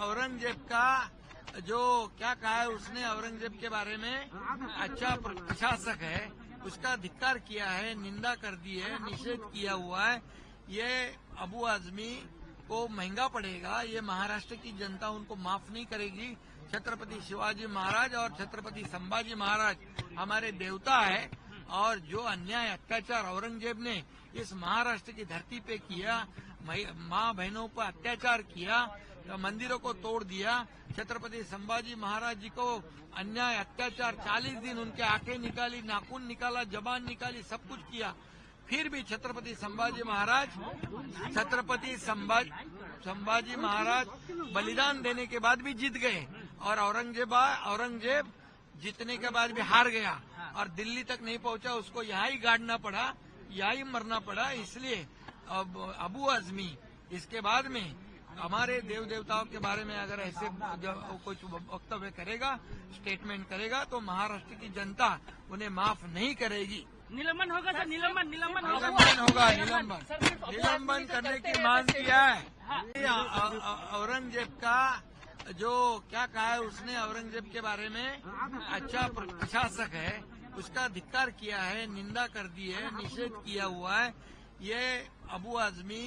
औरंगजेब का जो क्या कहा है उसने औरंगजेब के बारे में अच्छा प्रशासक है, उसका धिक्कार किया है, निंदा कर दी है, निषेध किया हुआ है। ये अबू आजमी को महंगा पड़ेगा। ये महाराष्ट्र की जनता उनको माफ नहीं करेगी। छत्रपति शिवाजी महाराज और छत्रपति संभाजी महाराज हमारे देवता है, और जो अन्याय अत्याचार औरंगजेब ने इस महाराष्ट्र की धरती पे किया, माँ बहनों पर अत्याचार किया, मंदिरों को तोड़ दिया, छत्रपति संभाजी महाराज जी को अन्याय अत्याचार 40 दिन उनके आंखें निकाली, नाखून निकाला, जबान निकाली, सब कुछ किया, फिर भी छत्रपति संभाजी महाराज बलिदान देने के बाद भी जीत गए, और औरंगजेब जीतने के बाद भी हार गया और दिल्ली तक नहीं पहुंचा। उसको यहाँ ही गाड़ना पड़ा, यहाँ ही मरना पड़ा। इसलिए अब अबू आजमी इसके बाद में हमारे देव देवताओं के बारे में अगर ऐसे कुछ वक्तव्य करेगा, स्टेटमेंट करेगा, तो महाराष्ट्र की जनता उन्हें माफ नहीं करेगी। निलंबन होगा सर, निलंबन करने की मांग किया है। औरंगजेब का जो क्या कहा है उसने औरंगजेब के बारे में अच्छा प्रशासक है, उसका धिक्कार किया है, निंदा कर दी है, निषेध किया हुआ है। ये अबू आजमी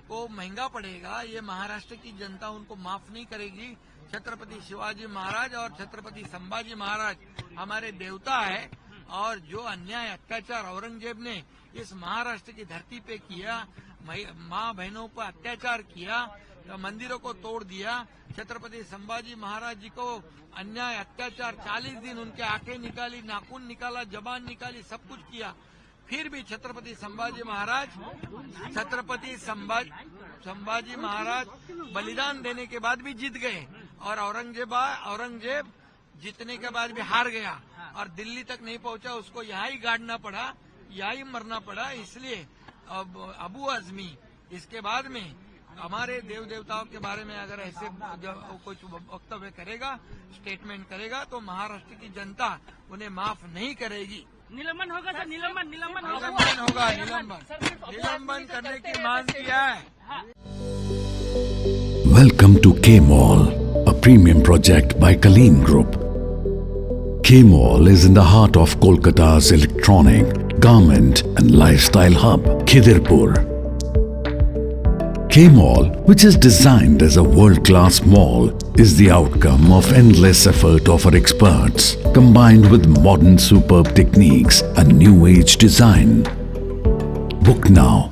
को महंगा पड़ेगा। ये महाराष्ट्र की जनता उनको माफ नहीं करेगी। छत्रपति शिवाजी महाराज और छत्रपति संभाजी महाराज हमारे देवता है, और जो अन्याय अत्याचार औरंगजेब ने इस महाराष्ट्र की धरती पे किया, माँ बहनों पर अत्याचार किया, मंदिरों को तोड़ दिया, छत्रपति संभाजी महाराज जी को अन्याय अत्याचार 40 दिन उनके आंखें निकाली, नाखून निकाला, जबान निकाली, सब कुछ किया, फिर भी छत्रपति संभाजी महाराज बलिदान देने के बाद भी जीत गए, और औरंगजेब जीतने के बाद भी हार गया और दिल्ली तक नहीं पहुंचा। उसको यहाँ ही गाड़ना पड़ा, यहाँ ही मरना पड़ा। इसलिए अब अबू आजमी इसके बाद में हमारे देव देवताओं के बारे में अगर ऐसे कुछ वक्तव्य करेगा, स्टेटमेंट करेगा, तो महाराष्ट्र की जनता उन्हें माफ नहीं करेगी। निलंबन होगा सर, निलंबन करने की मांग किया है। Welcome to K-Mall, a premium project by Kaleen Group. K-Mall is in the heart of Kolkata's electronic, garment and lifestyle hub, Khidirpur. K-Mall, which is designed as a world-class mall, is the outcome of endless effort of our experts, combined with modern superb techniques and new age design. Book now